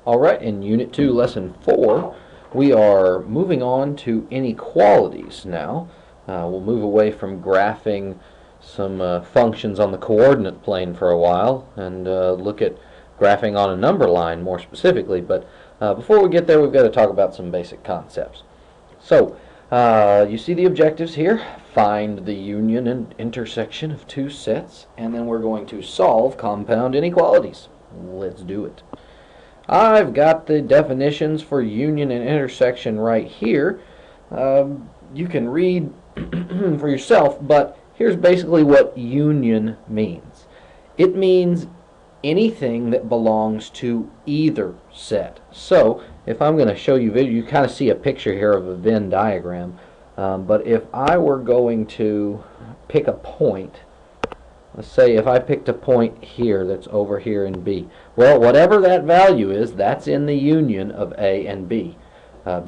Alright, in Unit 2, Lesson 4, we are moving on to inequalities now. We'll move away from graphing some functions on the coordinate plane for a while and look at graphing on a number line more specifically. But before we get there, we've got to talk about some basic concepts. So, you see the objectives here. Find the union and intersection of two sets, and then we're going to solve compound inequalities. Let's do it. I've got the definitions for union and intersection right here. You can read for yourself, but here's basically what union means. It means anything that belongs to either set. So if I'm going to show you video, you kind of see a picture here of a Venn diagram. But if I were going to pick a point, let's say if I picked a point here that's over here in B. Well, whatever that value is, that's in the union of A and B. I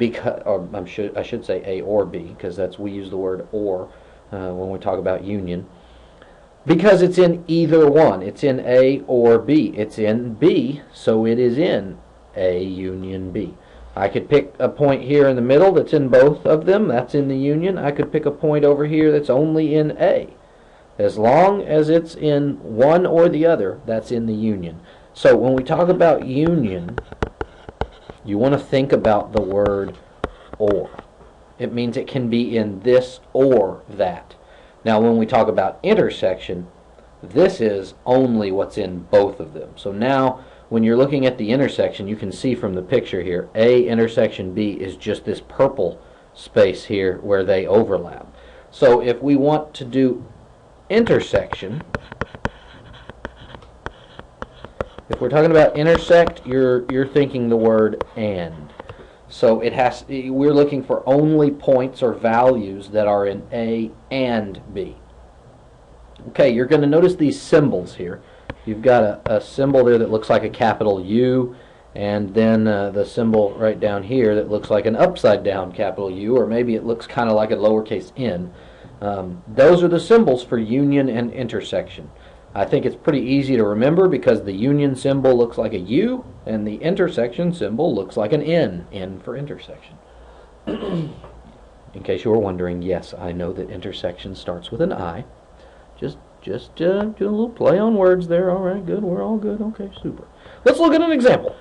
should say A or B, because we use the word or when we talk about union. Because it's in either one. It's in A or B. It's in B, so it is in A union B. I could pick a point here in the middle that's in both of them. That's in the union. I could pick a point over here that's only in A. As long as it's in one or the other, that's in the union. So when we talk about union, you want to think about the word or. It means it can be in this or that. Now when we talk about intersection, this is only what's in both of them. So now when you're looking at the intersection, you can see from the picture here, A intersection B is just this purple space here where they overlap. So if we want to do intersection, if we're talking about intersect, you're thinking the word and. So we're looking for only points or values that are in A and B. Okay, you're going to notice these symbols here. You've got a symbol there that looks like a capital U, and then the symbol right down here that looks like an upside down capital U, or maybe it looks kind of like a lowercase n. Those are the symbols for union and intersection. I think it's pretty easy to remember because the union symbol looks like a U and the intersection symbol looks like an N for intersection. In case you were wondering, yes, I know that intersection starts with an I. Just do a little play on words there. All right, good. We're all good. Okay, super. Let's look at an example.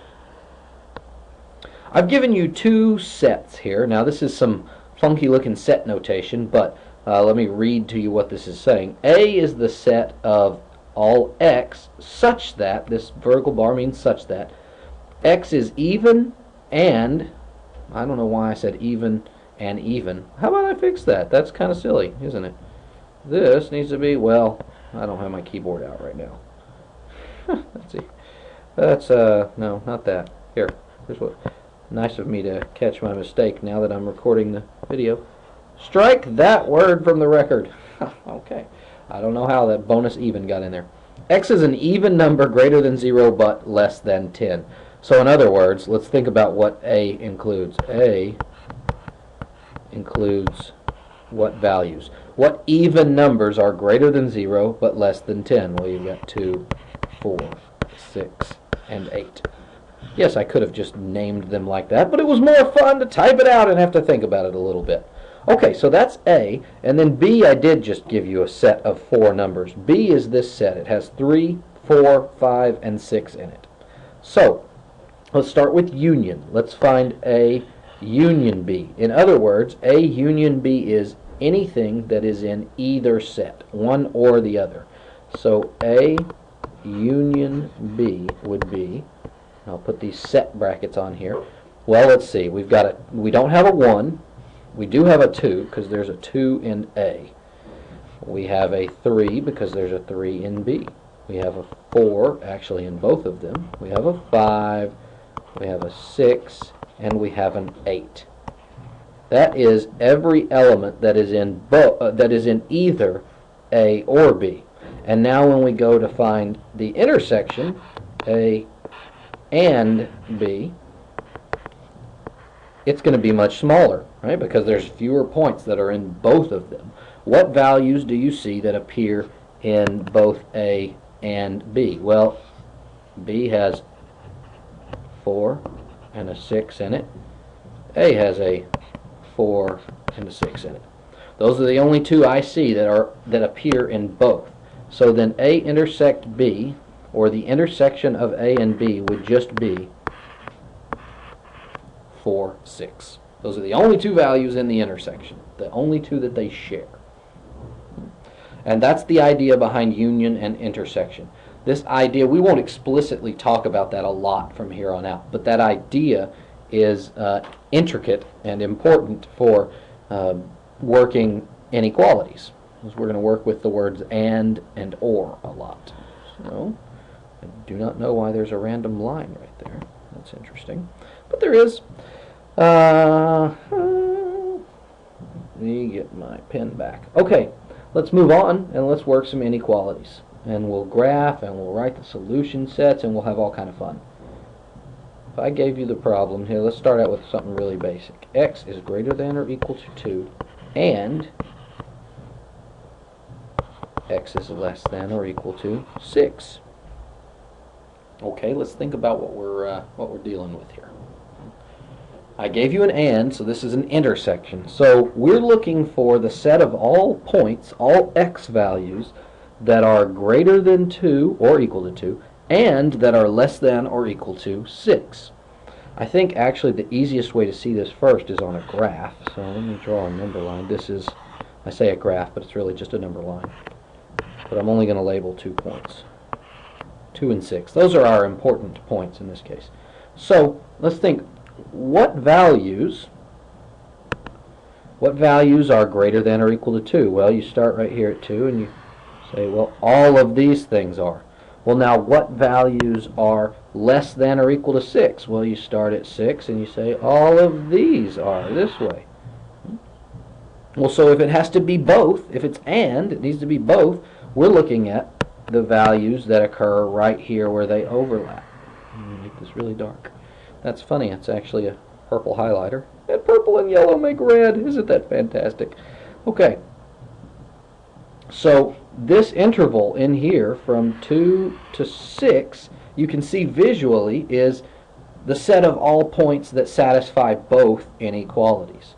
I've given you two sets here. Now this is some funky looking set notation, but let me read to you what this is saying. A is the set of all x such that, this vertical bar means such that, x is even and, I don't know why I said even and even. How about I fix that? That's kind of silly, isn't it? This needs to be, well, I don't have my keyboard out right now. Let's see. That's, no, not that. Here, here's what, nice of me to catch my mistake now that I'm recording the video. Strike that word from the record. Okay. I don't know how that bonus even got in there. X is an even number greater than 0 but less than 10. So in other words, let's think about what A includes. A includes what values? What even numbers are greater than 0 but less than 10? Well, you've got 2, 4, 6, and 8. Yes, I could have just named them like that, but it was more fun to type it out and have to think about it a little bit. Okay, so that's A, and then B, I did just give you a set of 4 numbers. B is this set. It has 3, 4, 5, and 6 in it. So, let's start with union. Let's find A union B. In other words, A union B is anything that is in either set, one or the other. So A union B would be, I'll put these set brackets on here. Well, let's see. We don't have a 1. We do have a 2 because there's a 2 in A. We have a 3 because there's a 3 in B. We have a 4 actually in both of them. We have a 5, we have a 6, and we have an 8. That is every element that is in either A or B. And now when we go to find the intersection, A and B, it's going to be much smaller, right? Because there's fewer points that are in both of them. What values do you see that appear in both A and B? Well, B has 4 and a 6 in it. A has a 4 and a 6 in it. Those are the only two I see that appear in both. So then A intersect B, or the intersection of A and B, would just be 4, 6. Those are the only two values in the intersection, the only two that they share. And that's the idea behind union and intersection. This idea, we won't explicitly talk about that a lot from here on out, but that idea is intricate and important for working inequalities. Because we're going to work with the words and or a lot. So, I do not know why there's a random line right there. That's interesting. But there is. Let me get my pen back. Okay, let's move on and let's work some inequalities. And we'll graph and we'll write the solution sets and we'll have all kind of fun. If I gave you the problem here, let's start out with something really basic. X is greater than or equal to 2 and X is less than or equal to 6. Okay, let's think about what we're dealing with here. I gave you an and, so this is an intersection. So we're looking for the set of all points, all x values, that are greater than 2 or equal to 2, and that are less than or equal to 6. I think actually the easiest way to see this first is on a graph. So let me draw a number line. This is, I say a graph, but it's really just a number line. But I'm only going to label 2 points. 2 and 6. Those are our important points in this case. So let's think, what values are greater than or equal to 2? Well, you start right here at 2 and you say, well, all of these things are. Well, now what values are less than or equal to 6? Well, you start at 6 and you say, all of these are this way. Well, so if it has to be both, if it's and, it needs to be both, we're looking at the values that occur right here where they overlap. Let me make this really dark. That's funny, it's actually a purple highlighter. And purple and yellow make red. Isn't that fantastic? Okay. So this interval in here from 2 to 6, you can see visually, is the set of all points that satisfy both inequalities.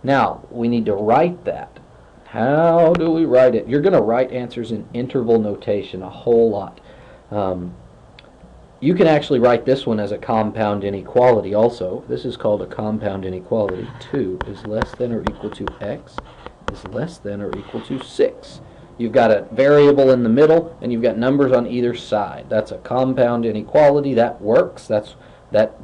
Now, we need to write that. How do we write it? You're going to write answers in interval notation a whole lot. You can actually write this one as a compound inequality also. This is called a compound inequality. 2 is less than or equal to x is less than or equal to 6. You've got a variable in the middle and you've got numbers on either side. That's a compound inequality. That works. That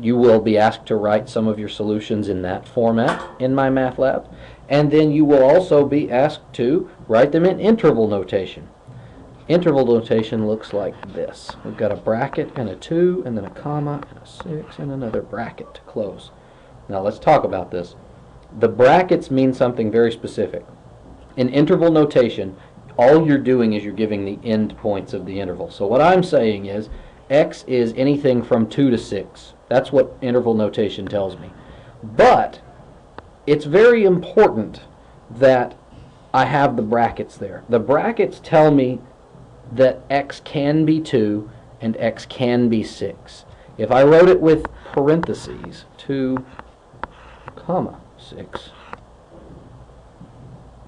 you will be asked to write some of your solutions in that format in my math lab. And then you will also be asked to write them in interval notation. Interval notation looks like this. We've got a bracket and a 2 and then a comma and a 6 and another bracket to close. Now let's talk about this. The brackets mean something very specific. In interval notation, all you're doing is you're giving the end points of the interval. So what I'm saying is x is anything from 2 to 6. That's what interval notation tells me. But it's very important that I have the brackets there. The brackets tell me that x can be 2 and x can be 6. If I wrote it with parentheses, 2, comma, 6,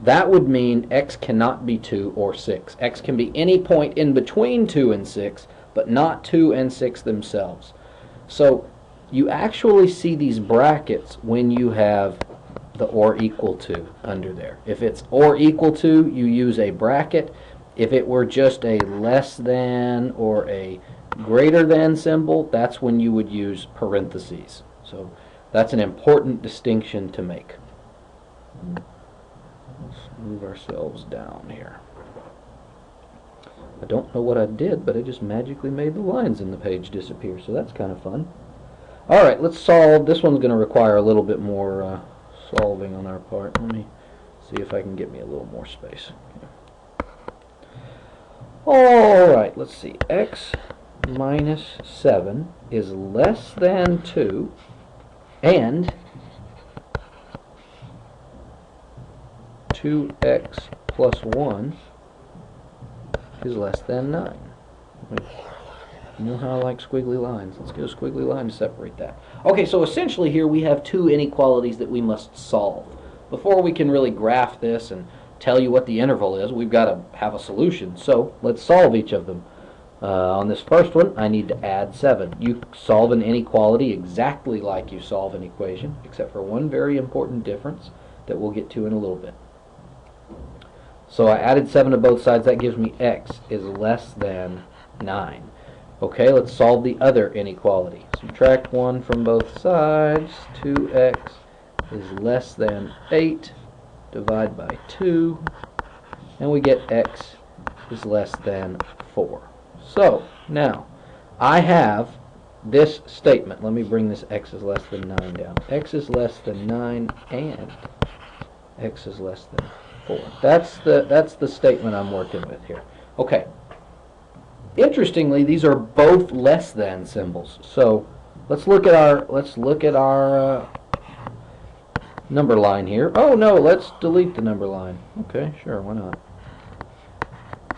that would mean x cannot be 2 or 6. X can be any point in between 2 and 6, but not 2 and 6 themselves. So you actually see these brackets when you have the or equal to under there. If it's or equal to, you use a bracket. If it were just a less than or a greater than symbol, that's when you would use parentheses. So that's an important distinction to make. Let's move ourselves down here. I don't know what I did, but I just magically made the lines in the page disappear, so that's kind of fun. Alright, let's solve. This one's going to require a little bit more solving on our part. Let me see if I can get me a little more space. Alright, let's see. X minus 7 is less than 2 and 2x plus 1 is less than 9. You know how I like squiggly lines. Let's get a squiggly line to separate that. Okay, so essentially here we have two inequalities that we must solve. Before we can really graph this and tell you what the interval is, we've got to have a solution. So let's solve each of them. On this first one, I need to add 7. You solve an inequality exactly like you solve an equation, except for one very important difference that we'll get to in a little bit. So I added 7 to both sides. That gives me x is less than 9. Okay, let's solve the other inequality. Subtract 1 from both sides. 2x is less than 8. Divide by 2. And we get x is less than 4. So, now, I have this statement. Let me bring this x is less than 9 down. X is less than 9 and x is less than 4. That's the statement I'm working with here. Okay. Interestingly, these are both less than symbols. So let's look at our number line here. Oh no, let's delete the number line. Okay, sure, why not?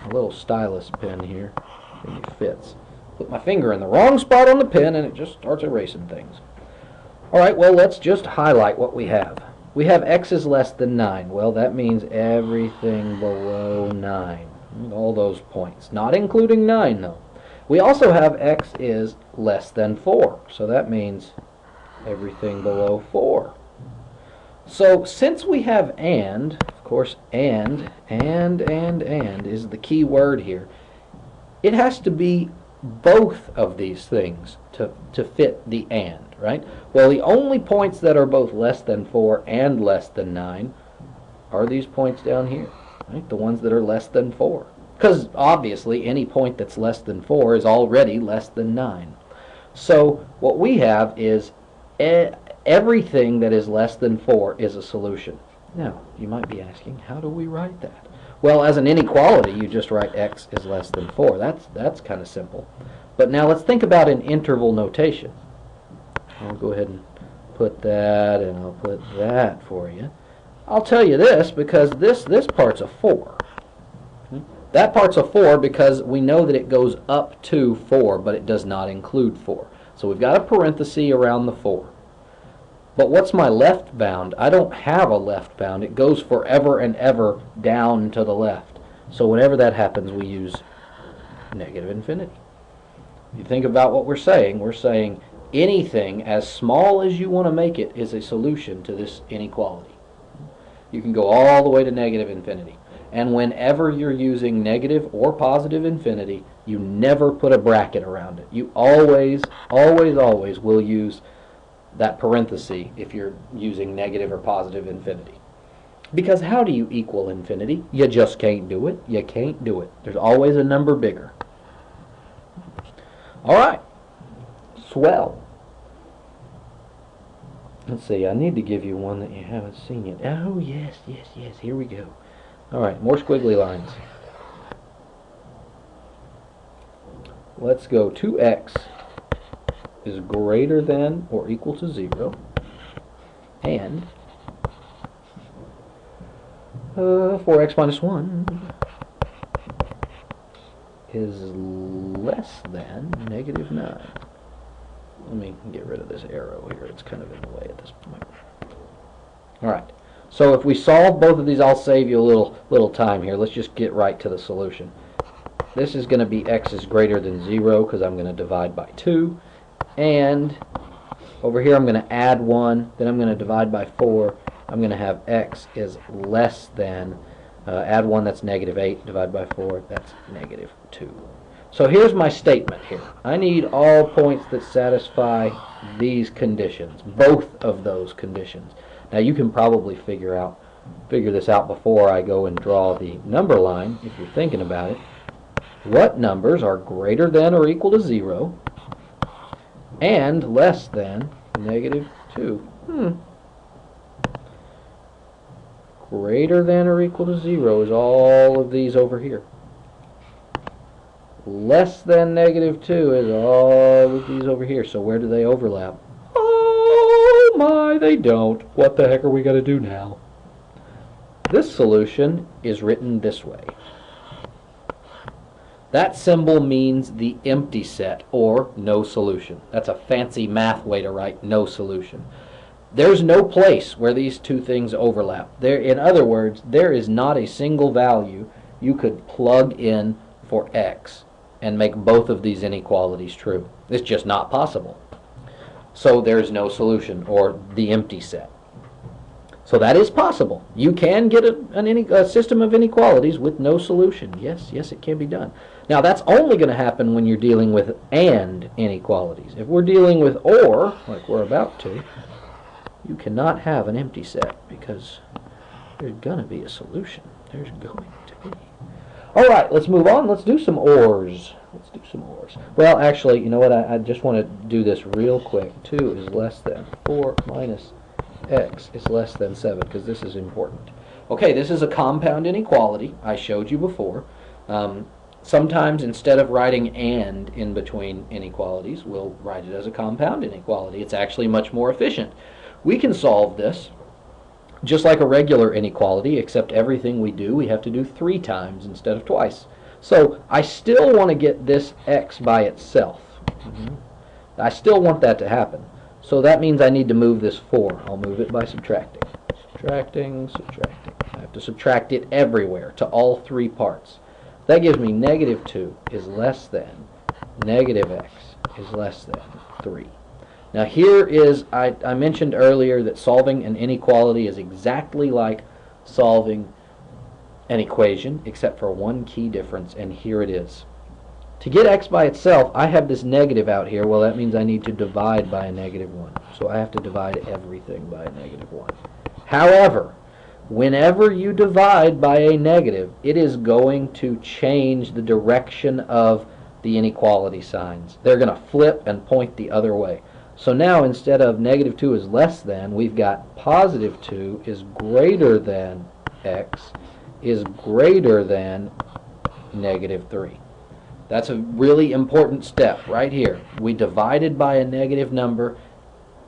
A little stylus pen here. I think it fits. Put my finger in the wrong spot on the pen and it just starts erasing things. Alright, well let's just highlight what we have. We have x is less than 9. Well, that means everything below 9. All those points. Not including 9, though. We also have x is less than 4. So that means everything below 4. So since we have and, of course, and is the key word here, it has to be both of these things to fit the and, right? Well, the only points that are both less than 4 and less than 9 are these points down here, right? The ones that are less than 4. Because obviously any point that's less than 4 is already less than 9. So what we have is everything that is less than 4 is a solution. Now, you might be asking, how do we write that? Well, as an inequality, you just write x is less than 4. That's kind of simple. But now let's think about an interval notation. I'll go ahead and put that, and I'll put that for you. I'll tell you this because this part's a 4. That part's a 4 because we know that it goes up to 4, but it does not include 4. So we've got a parenthesis around the 4. But what's my left bound? I don't have a left bound. It goes forever and ever down to the left. So whenever that happens, we use negative infinity. If you think about what we're saying anything as small as you want to make it is a solution to this inequality. You can go all the way to negative infinity. And whenever you're using negative or positive infinity, you never put a bracket around it. You always will use that parenthesis if you're using negative or positive infinity. Because how do you equal infinity? You just can't do it. You can't do it. There's always a number bigger. Alright. Swell. Let's see, I need to give you one that you haven't seen yet. Oh, yes, here we go. Alright, more squiggly lines. Let's go 2x is greater than or equal to 0, and 4x minus 1 is less than negative 9. Let me get rid of this arrow here. It's kind of in the way at this point. Alright, so if we solve both of these, I'll save you a little time here. Let's just get right to the solution. This is going to be x is greater than 0 because I'm going to divide by 2. And over here I'm going to add 1, then I'm going to divide by 4. I'm going to have x is less than, add 1, that's negative 8, divide by 4, that's negative 2. So here's my statement here. I need all points that satisfy these conditions, both of those conditions. Now you can probably figure this out before I go and draw the number line, if you're thinking about it. What numbers are greater than or equal to 0 and less than negative 2? Greater than or equal to 0 is all of these over here. Less than negative 2 is all of these over here. So where do they overlap? Oh my, they don't. What the heck are we going to do now? This solution is written this way. That symbol means the empty set, or no solution. That's a fancy math way to write no solution. There's no place where these two things overlap. In other words, there is not a single value you could plug in for x and make both of these inequalities true. It's just not possible. So there's no solution, or the empty set. So that is possible. You can get a system of inequalities with no solution. Yes, it can be done. Now that's only going to happen when you're dealing with and inequalities. If we're dealing with or, like we're about to, you cannot have an empty set because there's going to be a solution. There's going to be. All right, let's move on. Let's do some ors. Let's do some ors. Well, actually, you know what? I just want to do this real quick. 2 is less than 4 minus x is less than 7, because this is important. Okay, this is a compound inequality. I showed you before. Sometimes instead of writing and in between inequalities, we'll write it as a compound inequality. It's actually much more efficient. We can solve this just like a regular inequality, except everything we do, we have to do 3 times instead of twice. So I still want to get this x by itself. I still want that to happen. So that means I need to move this 4. I'll move it by subtracting. Subtracting. I have to subtract it everywhere to all 3 parts. That gives me negative 2 is less than negative x is less than 3. Now here is, I mentioned earlier that solving an inequality is exactly like solving an equation, except for one key difference, and here it is. To get x by itself, I have this negative out here. Well, that means I need to divide by a negative 1. So I have to divide everything by a negative 1. However, whenever you divide by a negative, it is going to change the direction of the inequality signs. They're going to flip and point the other way. So now instead of negative 2 is less than, we've got positive 2 is greater than x is greater than negative 3. That's a really important step right here. We divided by a negative number.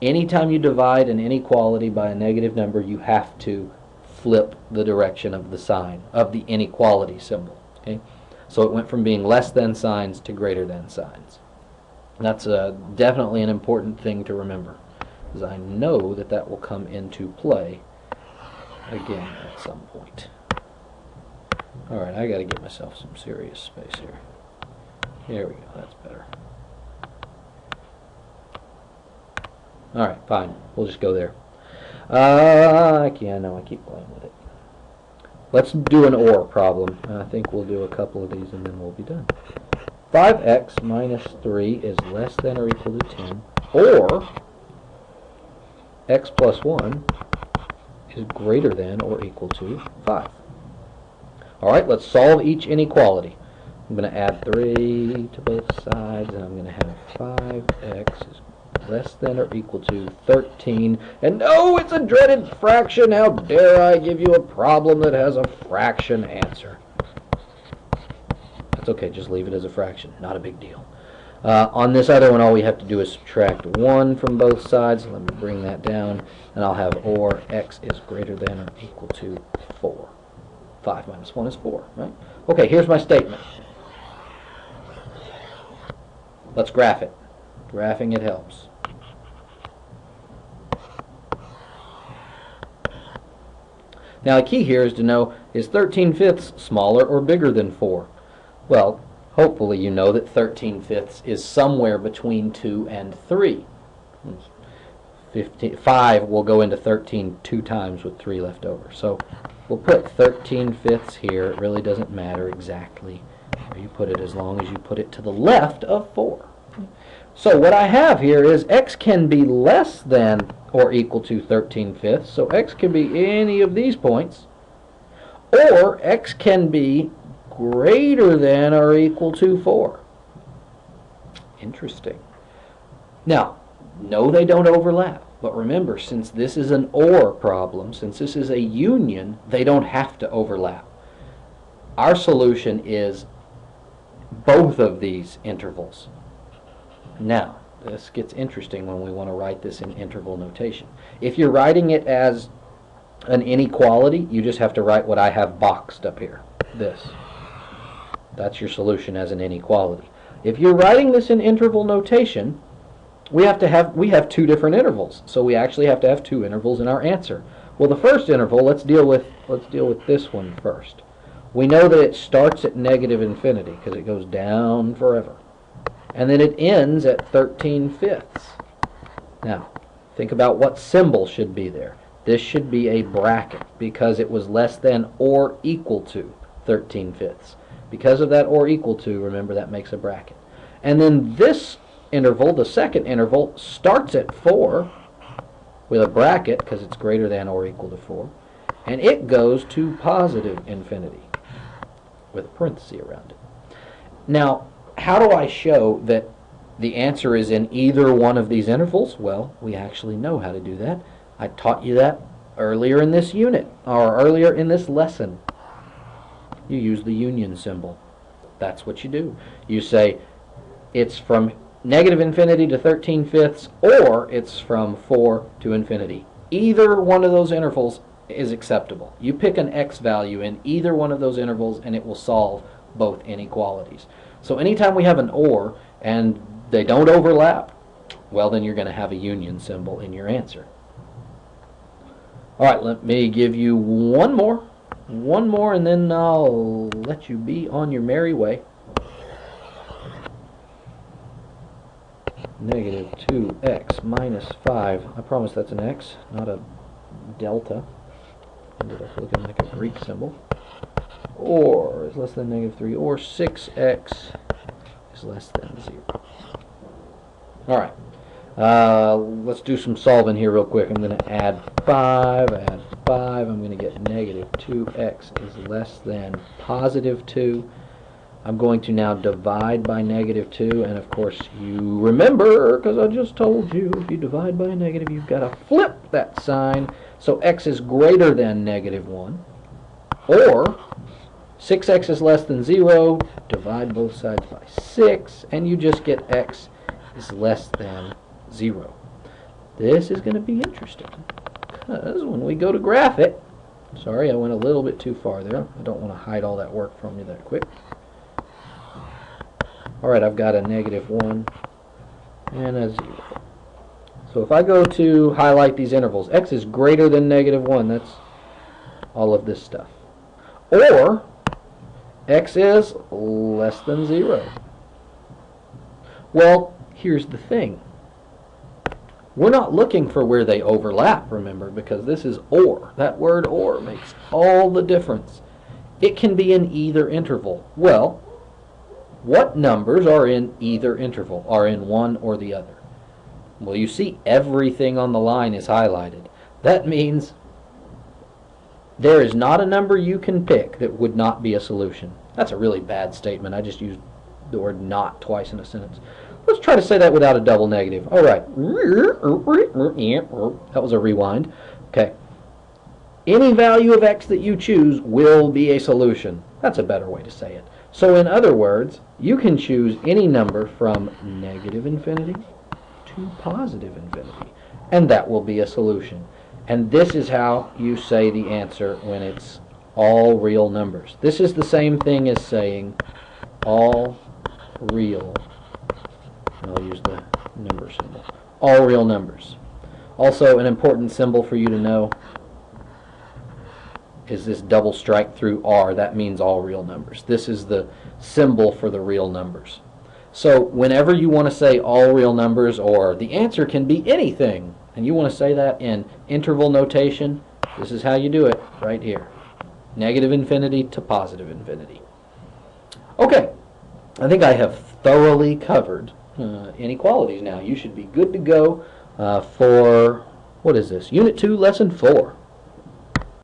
Anytime you divide an inequality by a negative number, you have to flip the direction of the sign, of the inequality symbol. Okay? So it went from being less than signs to greater than signs. That's definitely an important thing to remember, because I know that that will come into play again at some point. Alright, I got to get myself some serious space here. There we go, that's better. Alright, fine. We'll just go there. I keep playing with it. Let's do an or problem. I think we'll do a couple of these and then we'll be done. 5x minus 3 is less than or equal to 10, or x plus 1 is greater than or equal to 5. Alright, let's solve each inequality. I'm going to add 3 to both sides, and I'm going to have 5x is less than or equal to 13. And no, it's a dreaded fraction. How dare I give you a problem that has a fraction answer? That's okay, just leave it as a fraction. Not a big deal. On this other one, all we have to do is subtract 1 from both sides. Let me bring that down, and I'll have or x is greater than or equal to 4. 5 minus 1 is 4, right? Okay, here's my statement. Let's graph it. Graphing it helps. Now the key here is to know, is 13/5 smaller or bigger than 4? Well, hopefully you know that 13/5 is somewhere between 2 and 3. 5 will go into 13 2 times with 3 left over. So we'll put 13/5 here. It really doesn't matter exactly where you put it, as long as you put it to the left of 4. So what I have here is x can be less than or equal to 13/5. So x can be any of these points, or x can be greater than or equal to 4. Interesting. Now, no, they don't overlap. But remember, since this is an or problem, since this is a union, they don't have to overlap. Our solution is both of these intervals. Now, this gets interesting when we want to write this in interval notation. If you're writing it as an inequality, you just have to write what I have boxed up here, this. That's your solution as an inequality. If you're writing this in interval notation, we have two different intervals, so we actually have to have two intervals in our answer. Well, the first interval, let's deal with this one first. We know that it starts at negative infinity because it goes down forever, and then it ends at 13/5. Now, think about what symbol should be there. This should be a bracket because it was less than or equal to 13/5. Because of that or equal to, remember that makes a bracket. And then this interval, the second interval, starts at 4 with a bracket because it's greater than or equal to 4, and it goes to positive infinity with a parenthesis around it. Now, how do I show that the answer is in either one of these intervals? Well, we actually know how to do that. I taught you that earlier in this unit, or earlier in this lesson. You use the union symbol. That's what you do. You say it's from negative infinity to 13/5, or it's from 4 to infinity. Either one of those intervals is acceptable. You pick an x value in either one of those intervals and it will solve both inequalities. So anytime we have an or and they don't overlap, well, then you're going to have a union symbol in your answer. All right, let me give you one more, and then I'll let you be on your merry way. Negative 2x minus 5. I promise that's an x, not a delta. Ended up looking like a Greek symbol. Or is less than negative 3, or 6x is less than 0. All right. Let's do some solving here real quick. I'm going to add 5. I'm going to get negative 2x is less than positive 2. I'm going to now divide by negative 2, and of course you remember, because I just told you, if you divide by a negative, you've got to flip that sign, so x is greater than negative 1, or 6x is less than 0, divide both sides by 6, and you just get x is less than 0. This is going to be interesting, because when we go to graph it, sorry, I went a little bit too far there. I don't want to hide all that work from you that quick. Alright, I've got a negative 1 and a 0. So if I go to highlight these intervals, x is greater than negative 1, that's all of this stuff. Or x is less than 0. Well, here's the thing. We're not looking for where they overlap, remember, because this is or. That word or makes all the difference. It can be in either interval. Well, what numbers are in either interval, are in one or the other? Well, you see everything on the line is highlighted. That means there is not a number you can pick that would not be a solution. That's a really bad statement. I just used the word not twice in a sentence. Let's try to say that without a double negative. All right. That was a rewind. Okay. Any value of x that you choose will be a solution. That's a better way to say it. So in other words, you can choose any number from negative infinity to positive infinity, and that will be a solution. And this is how you say the answer when it's all real numbers. This is the same thing as saying all real, I'll use the number symbol, all real numbers. Also, an important symbol for you to know is this double strike through R. That means all real numbers. This is the symbol for the real numbers. So whenever you want to say all real numbers, or the answer can be anything, and you want to say that in interval notation, this is how you do it right here. Negative infinity to positive infinity. Okay, I think I have thoroughly covered inequalities now. You should be good to go for, what is this? Unit 2, Lesson 4.